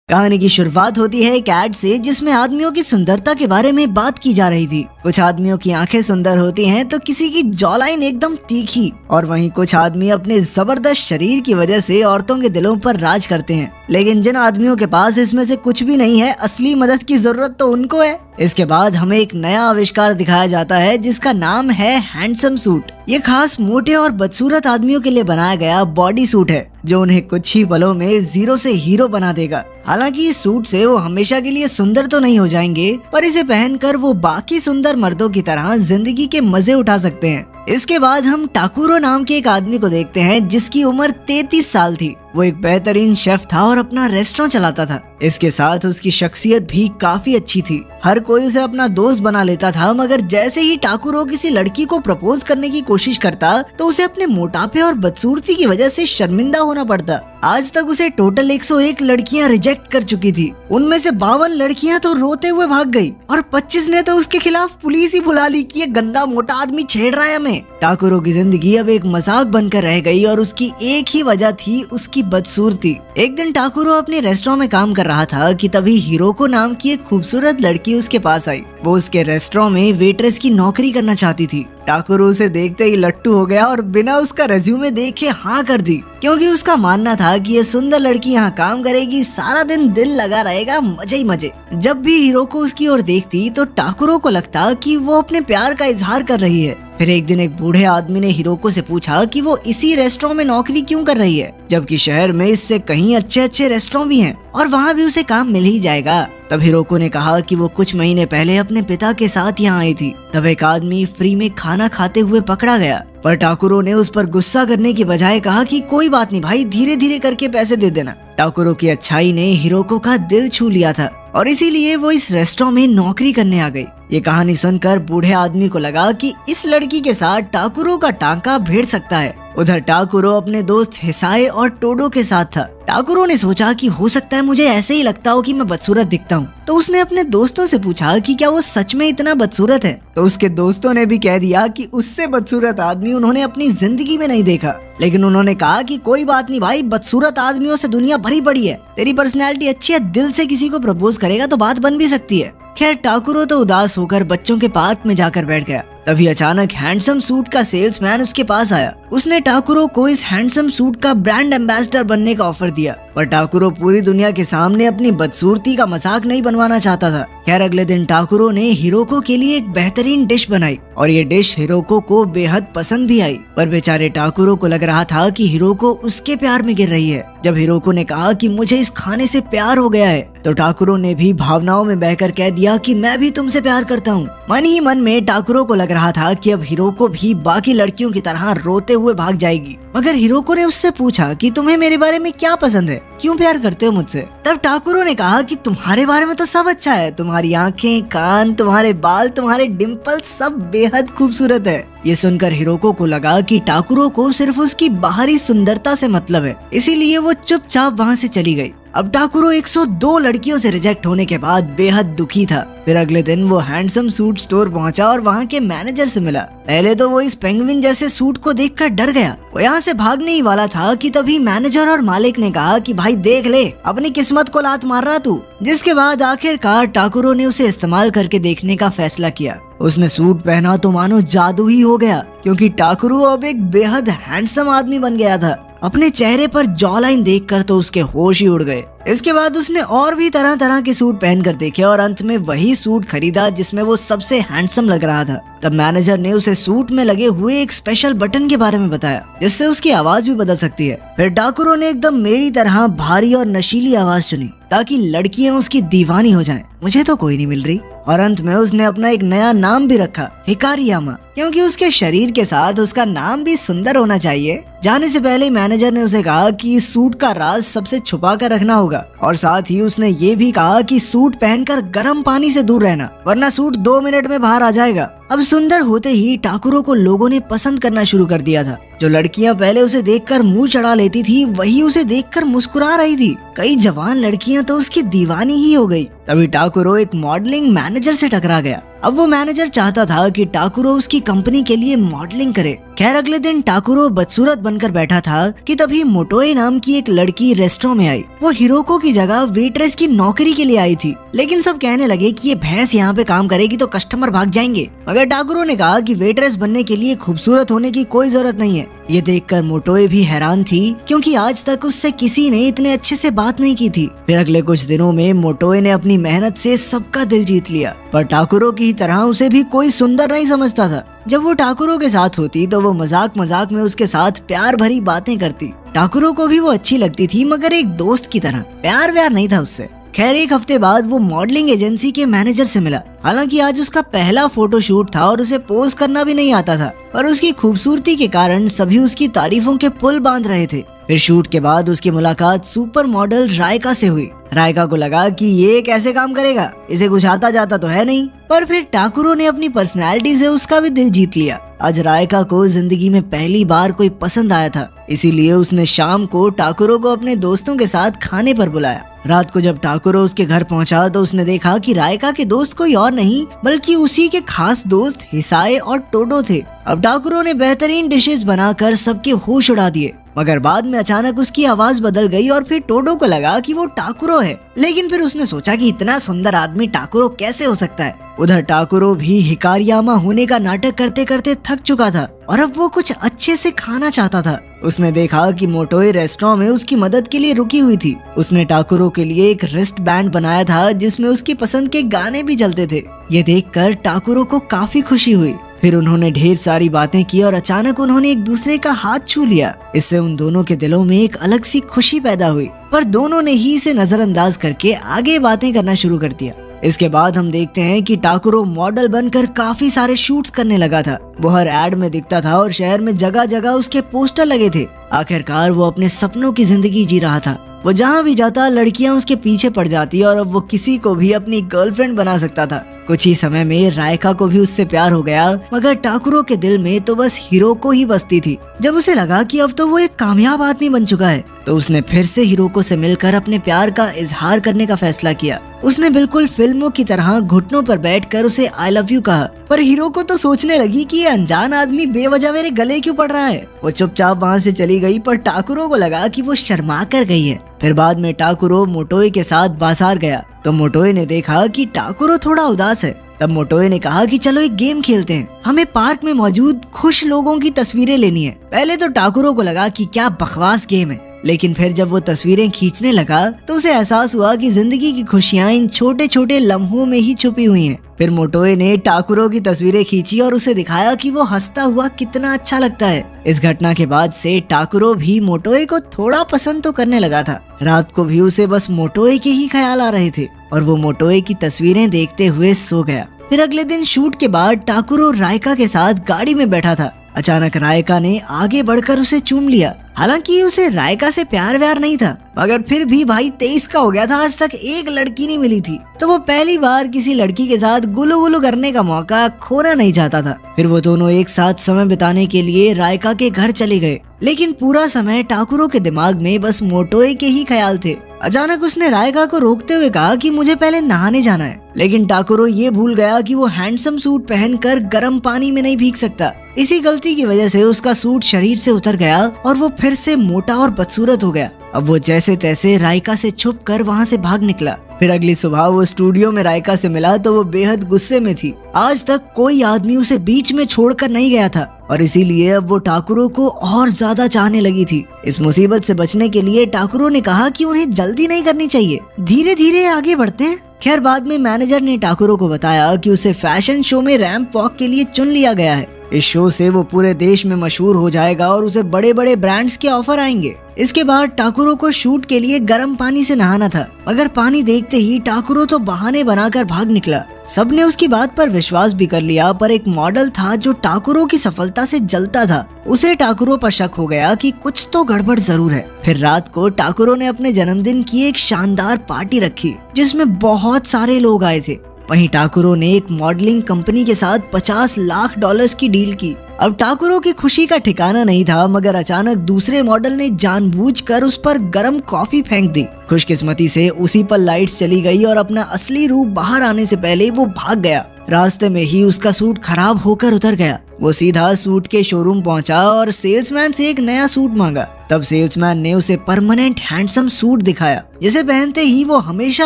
कहानी की शुरुआत होती है एक ऐड से जिसमें आदमियों की सुंदरता के बारे में बात की जा रही थी। कुछ आदमियों की आंखें सुंदर होती हैं तो किसी की जॉलाइन एकदम तीखी, और वहीं कुछ आदमी अपने जबरदस्त शरीर की वजह से औरतों के दिलों पर राज करते हैं। लेकिन जिन आदमियों के पास इसमें से कुछ भी नहीं है, असली मदद की जरूरत तो उनको है। इसके बाद हमें एक नया आविष्कार दिखाया जाता है जिसका नाम है हैंडसम सूट। ये खास मोटे और बदसूरत आदमियों के लिए बनाया गया बॉडी सूट है जो उन्हें कुछ ही पलों में जीरो से हीरो बना देगा। हालांकि इस सूट से वो हमेशा के लिए सुंदर तो नहीं हो जाएंगे, पर इसे पहनकर वो बाकी सुंदर मर्दों की तरह जिंदगी के मजे उठा सकते हैं। इसके बाद हम टाकुरो नाम के एक आदमी को देखते हैं जिसकी उम्र 33 साल थी। वो एक बेहतरीन शेफ था और अपना रेस्टोरेंट चलाता था। इसके साथ उसकी शख्सियत भी काफी अच्छी थी। हर कोई उसे अपना दोस्त बना लेता था, मगर जैसे ही टाकुरो किसी लड़की को प्रपोज करने की कोशिश करता तो उसे अपने मोटापे और बदसूरती की वजह से शर्मिंदा होना पड़ता। आज तक उसे टोटल 101 लड़कियां रिजेक्ट कर चुकी थी। उनमें से 52 लड़कियां तो रोते हुए भाग गई और 25 ने तो उसके खिलाफ पुलिस ही बुला ली कि ये गंदा मोटा आदमी छेड़ रहा है हमें। टाकुरो की जिंदगी अब एक मजाक बनकर रह गई और उसकी एक ही वजह थी, उसकी बदसूरती। एक दिन टाकुरो अपने रेस्टोरेंट में काम कर रहा था कि तभी हिरोको नाम की एक खूबसूरत लड़की उसके पास आई। वो उसके रेस्टोरेंट में वेट्रेस की नौकरी करना चाहती थी। टाकुरो उसे देखते ही लट्टू हो गया और बिना उसका रेज्यूमे देखे हाँ कर दी, क्योंकि उसका मानना था कि ये सुंदर लड़की यहाँ काम करेगी, सारा दिन दिल लगा रहेगा, मजे ही मजे। जब भी हिरोको उसकी ओर देखती तो टाकुरो को लगता कि वो अपने प्यार का इजहार कर रही है। फिर एक दिन एक बूढ़े आदमी ने हिरोको से पूछा कि वो इसी रेस्टोरेंट में नौकरी क्यों कर रही है, जबकि शहर में इससे कहीं अच्छे अच्छे रेस्टोरेंट भी हैं और वहाँ भी उसे काम मिल ही जाएगा। तब हिरोको ने कहा कि वो कुछ महीने पहले अपने पिता के साथ यहाँ आई थी। तब एक आदमी फ्री में खाना खाते हुए पकड़ा गया, पर टाकुरो ने उस पर गुस्सा करने की बजाय कहा कि कोई बात नहीं भाई, धीरे धीरे करके पैसे दे देना। टाकुरो की अच्छाई ने हिरोको का दिल छू लिया था और इसीलिए वो इस रेस्टोरेंट में नौकरी करने आ गई। ये कहानी सुनकर बूढ़े आदमी को लगा कि इस लड़की के साथ टाकुरो का टांका भिड़ सकता है। उधर टाकुरो अपने दोस्त हिसाए और टोडो के साथ था। टाकुरो ने सोचा कि हो सकता है मुझे ऐसे ही लगता हो कि मैं बदसूरत दिखता हूँ, तो उसने अपने दोस्तों से पूछा कि क्या वो सच में इतना बदसूरत है। तो उसके दोस्तों ने भी कह दिया कि उससे बदसूरत आदमी उन्होंने अपनी जिंदगी में नहीं देखा। लेकिन उन्होंने कहा कि कोई बात नहीं भाई, बदसूरत आदमियों से दुनिया भरी पड़ी है, तेरी पर्सनैलिटी अच्छी है, दिल से किसी को प्रपोज करेगा तो बात बन भी सकती है। खैर टाकुरो तो उदास होकर बच्चों के पार्क में जाकर बैठ गया। तभी अचानक हैंडसम सूट का सेल्समैन उसके पास आया। उसने टाकुरो को इस हैंडसम सूट का ब्रांड एम्बेसडर बनने का ऑफर दिया, पर टाकुरो पूरी दुनिया के सामने अपनी बदसूरती का मजाक नहीं बनवाना चाहता था। खैर अगले दिन टाकुरो ने हिरोको के लिए एक बेहतरीन डिश बनाई और ये डिश हिरोको को बेहद पसंद भी आई, पर बेचारे टाकुरो को लग रहा था कि हिरोको उसके प्यार में गिर रही है। जब हिरोको ने कहा कि मुझे इस खाने से प्यार हो गया है, तो टाकुरो ने भी भावनाओं में बहकर कह दिया कि मैं भी तुमसे प्यार करता हूँ। मन ही मन में टाकुरो को लग रहा था कि अब हिरोको भी बाकी लड़कियों की तरह रोते हुए भाग जाएगी। मगर हिरोको ने उससे पूछा कि तुम्हें मेरे बारे में क्या पसंद है, क्यों प्यार करते हो मुझसे। तब टाकुरो ने कहा कि तुम्हारे बारे में तो सब अच्छा है, तुम्हारी आंखें, कान, तुम्हारे बाल, तुम्हारे डिम्पल सब बेहद खूबसूरत है। ये सुनकर हिरोको को लगा कि टाकुरो को सिर्फ उसकी बाहरी सुंदरता से मतलब है, इसीलिए वो चुपचाप वहाँ से चली गई। अब टाकुरो 102 लड़कियों से रिजेक्ट होने के बाद बेहद दुखी था। फिर अगले दिन वो हैंडसम सूट स्टोर पहुंचा और वहाँ के मैनेजर से मिला। पहले तो वो इस पेंगुइन जैसे सूट को देखकर डर गया। वो यहाँ से भागने ही वाला था कि तभी मैनेजर और मालिक ने कहा कि भाई देख ले, अपनी किस्मत को लात मार रहा तू। जिसके बाद आखिरकार टाकुरो ने उसे इस्तेमाल करके देखने का फैसला किया। उसने सूट पहना तो मानो जादू ही हो गया, क्योंकि टाकुरो अब एक बेहद हैंडसम आदमी बन गया था। अपने चेहरे पर जॉ लाइन देखकर तो उसके होश ही उड़ गए। इसके बाद उसने और भी तरह तरह के सूट पहनकर देखे और अंत में वही सूट खरीदा जिसमें वो सबसे हैंडसम लग रहा था। तब मैनेजर ने उसे सूट में लगे हुए एक स्पेशल बटन के बारे में बताया जिससे उसकी आवाज भी बदल सकती है। फिर टाकुरो ने एकदम मेरी तरह भारी और नशीली आवाज सुनी ताकि लड़कियां उसकी दीवानी हो जाएं। मुझे तो कोई नहीं मिल रही। और अंत में उसने अपना एक नया नाम भी रखा, हिकारियामा, क्योंकि उसके शरीर के साथ उसका नाम भी सुंदर होना चाहिए। जाने से पहले मैनेजर ने उसे कहा कि इस सूट का राज सबसे छुपा कर रखना होगा और साथ ही उसने ये भी कहा कि सूट पहनकर गर्म पानी से दूर रहना, वरना सूट 2 मिनट में बाहर आ जाएगा। अब सुंदर होते ही टाकुरो को लोगों ने पसंद करना शुरू कर दिया था। जो लड़कियां पहले उसे देखकर मुंह चढ़ा लेती थी वही उसे देखकर मुस्कुरा रही थी। कई जवान लड़कियां तो उसकी दीवानी ही हो गई। तभी टाकुरो एक मॉडलिंग मैनेजर से टकरा गया। अब वो मैनेजर चाहता था कि टाकुरो उसकी कंपनी के लिए मॉडलिंग करे। खैर अगले दिन टाकुरो बदसूरत बनकर बैठा था कि तभी मोटोए नाम की एक लड़की रेस्टोरेंट में आई। वो हिरोको की जगह वेट्रेस की नौकरी के लिए आई थी, लेकिन सब कहने लगे कि ये भैंस यहाँ पे काम करेगी तो कस्टमर भाग जाएंगे। मगर टाकुरो ने कहा कि वेट्रेस बनने के लिए खूबसूरत होने की कोई जरूरत नहीं है। ये देखकर मोटोए भी हैरान थी, क्योंकि आज तक उससे किसी ने इतने अच्छे से बात नहीं की थी। फिर अगले कुछ दिनों में मोटोए ने अपनी मेहनत से सबका दिल जीत लिया, पर टाकुरो की तरह उसे भी कोई सुंदर नहीं समझता था। जब वो टाकुरो के साथ होती तो वो मजाक मजाक में उसके साथ प्यार भरी बातें करती। टाकुरो को भी वो अच्छी लगती थी, मगर एक दोस्त की तरह, प्यार व्यार नहीं था उससे। खैर एक हफ्ते बाद वो मॉडलिंग एजेंसी के मैनेजर से मिला। हालांकि आज उसका पहला फोटोशूट था और उसे पोज करना भी नहीं आता था, पर उसकी खूबसूरती के कारण सभी उसकी तारीफों के पुल बांध रहे थे। फिर शूट के बाद उसकी मुलाकात सुपर मॉडल रायका से हुई। रायका को लगा कि ये कैसे काम करेगा, इसे कुछ आता जाता तो है नहीं। पर फिर टाकुरो ने अपनी पर्सनैलिटी से उसका भी दिल जीत लिया। आज रायका को जिंदगी में पहली बार कोई पसंद आया था, इसीलिए उसने शाम को टाकुरो को अपने दोस्तों के साथ खाने पर बुलाया। रात को जब टाकुरो उसके घर पहुंचा तो उसने देखा कि रायका के दोस्त कोई और नहीं बल्कि उसी के खास दोस्त हिसाए और टोडो थे। अब टाकुरो ने बेहतरीन डिशेस बनाकर सबके होश उड़ा दिए, मगर बाद में अचानक उसकी आवाज बदल गई और फिर टोडो को लगा कि वो टाकुरो है। लेकिन फिर उसने सोचा कि इतना सुंदर आदमी टाकुरो कैसे हो सकता है। उधर टाकुरो भी हिकारियामा होने का नाटक करते करते थक चुका था और अब वो कुछ अच्छे से खाना चाहता था। उसने देखा कि मोटोए रेस्टोरेंट में उसकी मदद के लिए रुकी हुई थी। उसने टाकुरो के लिए एक रिस्ट बैंड बनाया था जिसमें उसकी पसंद के गाने भी चलते थे। ये देखकर टाकुरो को काफी खुशी हुई। फिर उन्होंने ढेर सारी बातें की और अचानक उन्होंने एक दूसरे का हाथ छू लिया। इससे उन दोनों के दिलों में एक अलग सी खुशी पैदा हुई, पर दोनों ने ही इसे नजरअंदाज करके आगे बातें करना शुरू कर दिया। इसके बाद हम देखते हैं कि टाकुरो मॉडल बनकर काफी सारे शूट्स करने लगा था। वो हर एड में दिखता था और शहर में जगह जगह उसके पोस्टर लगे थे। आखिरकार वो अपने सपनों की जिंदगी जी रहा था। वो जहाँ भी जाता लड़कियां उसके पीछे पड़ जाती और अब वो किसी को भी अपनी गर्लफ्रेंड बना सकता था। कुछ ही समय में रायका को भी उससे प्यार हो गया, मगर टाकुरो के दिल में तो बस हिरोको ही बसती थी। जब उसे लगा कि अब तो वो एक कामयाब आदमी बन चुका है तो उसने फिर से हिरोको से मिलकर अपने प्यार का इजहार करने का फैसला किया। उसने बिल्कुल फिल्मों की तरह घुटनों पर बैठकर उसे आई लव यू कहा। पर हिरोको तो सोचने लगी कि ये अनजान आदमी बेवजह मेरे गले क्यों पड़ रहा है। वो चुपचाप वहाँ से चली गई, पर टाकुरो को लगा कि वो शर्मा कर गई है। फिर बाद में टाकुरो मोटोए के साथ बाजार गया तो मोटोए ने देखा कि टाकुरो थोड़ा उदास है। तब मोटोए ने कहा कि चलो एक गेम खेलते हैं, हमें पार्क में मौजूद खुश लोगों की तस्वीरें लेनी है। पहले तो टाकुरो को लगा कि क्या बकवास गेम है, लेकिन फिर जब वो तस्वीरें खींचने लगा तो उसे एहसास हुआ कि जिंदगी की खुशियां इन छोटे छोटे लम्हों में ही छुपी हुई हैं। फिर मोटोए ने टाकुरो की तस्वीरें खींची और उसे दिखाया कि वो हंसता हुआ कितना अच्छा लगता है। इस घटना के बाद से टाकुरो भी मोटोए को थोड़ा पसंद तो करने लगा था। रात को भी उसे बस मोटोए के ही ख्याल आ रहे थे और वो मोटोए की तस्वीरें देखते हुए सो गया। फिर अगले दिन शूट के बाद टाकुरो रायका के साथ गाड़ी में बैठा था। अचानक रायका ने आगे बढ़कर उसे चूम लिया। हालांकि उसे रायका से प्यार व्यार नहीं था, मगर फिर भी भाई 23 का हो गया था, आज तक एक लड़की नहीं मिली थी, तो वो पहली बार किसी लड़की के साथ गुलू गुलू करने का मौका खोना नहीं चाहता था। फिर वो दोनों एक साथ समय बिताने के लिए रायका के घर चले गए, लेकिन पूरा समय टाकुरो के दिमाग में बस मोटोए के ही ख्याल थे। अचानक उसने रायका को रोकते हुए कहा कि मुझे पहले नहाने जाना है, लेकिन टाकुरो ये भूल गया कि वो हैंडसम सूट पहनकर गर्म पानी में नहीं भीग सकता। इसी गलती की वजह से उसका सूट शरीर से उतर गया और वो फिर से मोटा और बदसूरत हो गया। अब वो जैसे तैसे रायका से छुपकर वहाँ से भाग निकला। फिर अगली सुबह वो स्टूडियो में रायका से मिला तो वो बेहद गुस्से में थी। आज तक कोई आदमी उसे बीच में छोड़कर नहीं गया था और इसीलिए अब वो टाकुरो को और ज्यादा चाहने लगी थी। इस मुसीबत से बचने के लिए टाकुरो ने कहा कि उन्हें जल्दी नहीं करनी चाहिए, धीरे धीरे आगे बढ़ते हैं। खैर बाद में मैनेजर ने टाकुरो को बताया कि उसे फैशन शो में रैंप वॉक के लिए चुन लिया गया है। इस शो से वो पूरे देश में मशहूर हो जाएगा और उसे बड़े बड़े ब्रांड्स के ऑफर आएंगे। इसके बाद टाकुरो को शूट के लिए गर्म पानी से नहाना था, मगर पानी देखते ही टाकुरो तो बहाने बनाकर भाग निकला। सबने उसकी बात पर विश्वास भी कर लिया, पर एक मॉडल था जो टाकुरो की सफलता से जलता था। उसे टाकुरो पर शक हो गया कि कुछ तो गड़बड़ जरूर है। फिर रात को टाकुरो ने अपने जन्मदिन की एक शानदार पार्टी रखी जिसमें बहुत सारे लोग आए थे। वहीं टाकुरो ने एक मॉडलिंग कंपनी के साथ $50 लाख की डील की। अब टाकुरो की खुशी का ठिकाना नहीं था, मगर अचानक दूसरे मॉडल ने जानबूझकर उस पर गर्म कॉफी फेंक दी। खुशकिस्मती से उसी पर लाइट्स चली गई और अपना असली रूप बाहर आने से पहले वो भाग गया। रास्ते में ही उसका सूट खराब होकर उतर गया। वो सीधा सूट के शोरूम पहुंचा और सेल्समैन से एक नया सूट मांगा। तब सेल्समैन ने उसे परमानेंट हैंडसम सूट दिखाया, जिसे पहनते ही वो हमेशा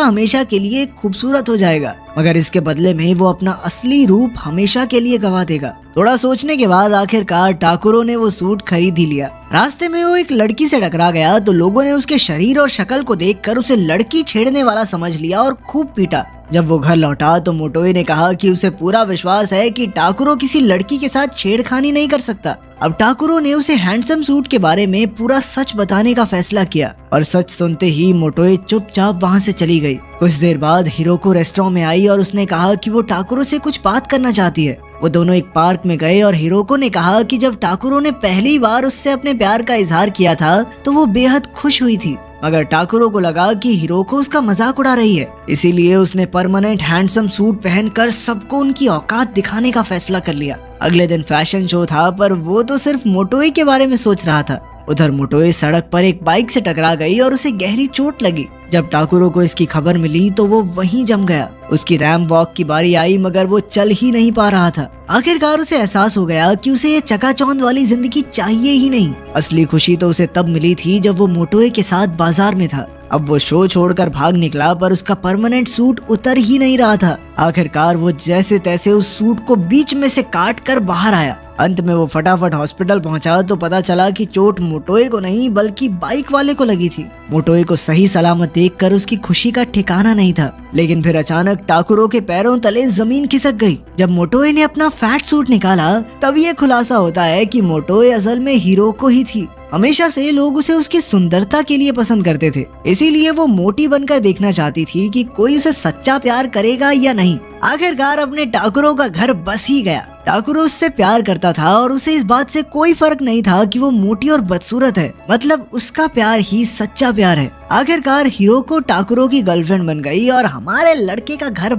हमेशा के लिए खूबसूरत हो जाएगा, मगर इसके बदले में वो अपना असली रूप हमेशा के लिए गवा देगा। थोड़ा सोचने के बाद आखिरकार टाकुरो ने वो सूट खरीद ही लिया। रास्ते में वो एक लड़की से टकरा गया तो लोगों ने उसके शरीर और शक्ल को देखकर उसे लड़की छेड़ने वाला समझ लिया और खूब पीटा। जब वो घर लौटा तो मोटोए ने कहा कि उसे पूरा विश्वास है कि टाकुरो किसी लड़की के साथ छेड़खानी नहीं कर सकता। अब टाकुरो ने उसे हैंडसम सूट के बारे में पूरा सच बताने का फैसला किया और सच सुनते ही मोटोए चुपचाप वहां से चली गई। कुछ देर बाद हिरोको रेस्टोरेंट में आई और उसने कहा कि वो टाकुरो से कुछ बात करना चाहती है। वो दोनों एक पार्क में गए और हिरोको ने कहा कि जब टाकुरो ने पहली बार उससे अपने प्यार का इजहार किया था तो वो बेहद खुश हुई थी, मगर टाकुरो को लगा कि हिरोको उसका मजाक उड़ा रही है। इसीलिए उसने परमानेंट हैंडसम सूट पहनकर सबको उनकी औकात दिखाने का फैसला कर लिया। अगले दिन फैशन शो था, पर वो तो सिर्फ मोटोए के बारे में सोच रहा था। उधर मोटोए सड़क पर एक बाइक से टकरा गई और उसे गहरी चोट लगी। जब टाकुरो को इसकी खबर मिली तो वो वहीं जम गया। उसकी रैंप वॉक की बारी आई, मगर वो चल ही नहीं पा रहा था। आखिरकार उसे एहसास हो गया कि उसे ये चकाचौंध वाली जिंदगी चाहिए ही नहीं। असली खुशी तो उसे तब मिली थी जब वो मोटोए के साथ बाजार में था। अब वो शो छोड़कर भाग निकला, पर उसका परमानेंट सूट उतर ही नहीं रहा था। आखिरकार वो जैसे तैसे उस सूट को बीच में से काट कर बाहर आया। अंत में वो फटाफट हॉस्पिटल पहुंचा तो पता चला कि चोट मोटोए को नहीं बल्कि बाइक वाले को लगी थी। मोटोए को सही सलामत देखकर उसकी खुशी का ठिकाना नहीं था, लेकिन फिर अचानक टाकुरो के पैरों तले जमीन खिसक गई। जब मोटोए ने अपना फैट सूट निकाला तब ये खुलासा होता है कि मोटोए असल में हिरोको ही थी। हमेशा से लोग उसे उसकी सुंदरता के लिए पसंद करते थे, इसीलिए वो मोटी बनकर देखना चाहती थी कि कोई उसे सच्चा प्यार करेगा या नहीं। आखिरकार अपने टाकुरो का घर बस ही गया। टाकुरो उससे प्यार करता था और उसे इस बात से कोई फर्क नहीं था कि वो मोटी और बदसूरत है, मतलब उसका प्यार ही सच्चा प्यार है। आखिरकार हिरोको टाकुरो की गर्लफ्रेंड बन गई और हमारे लड़के का घर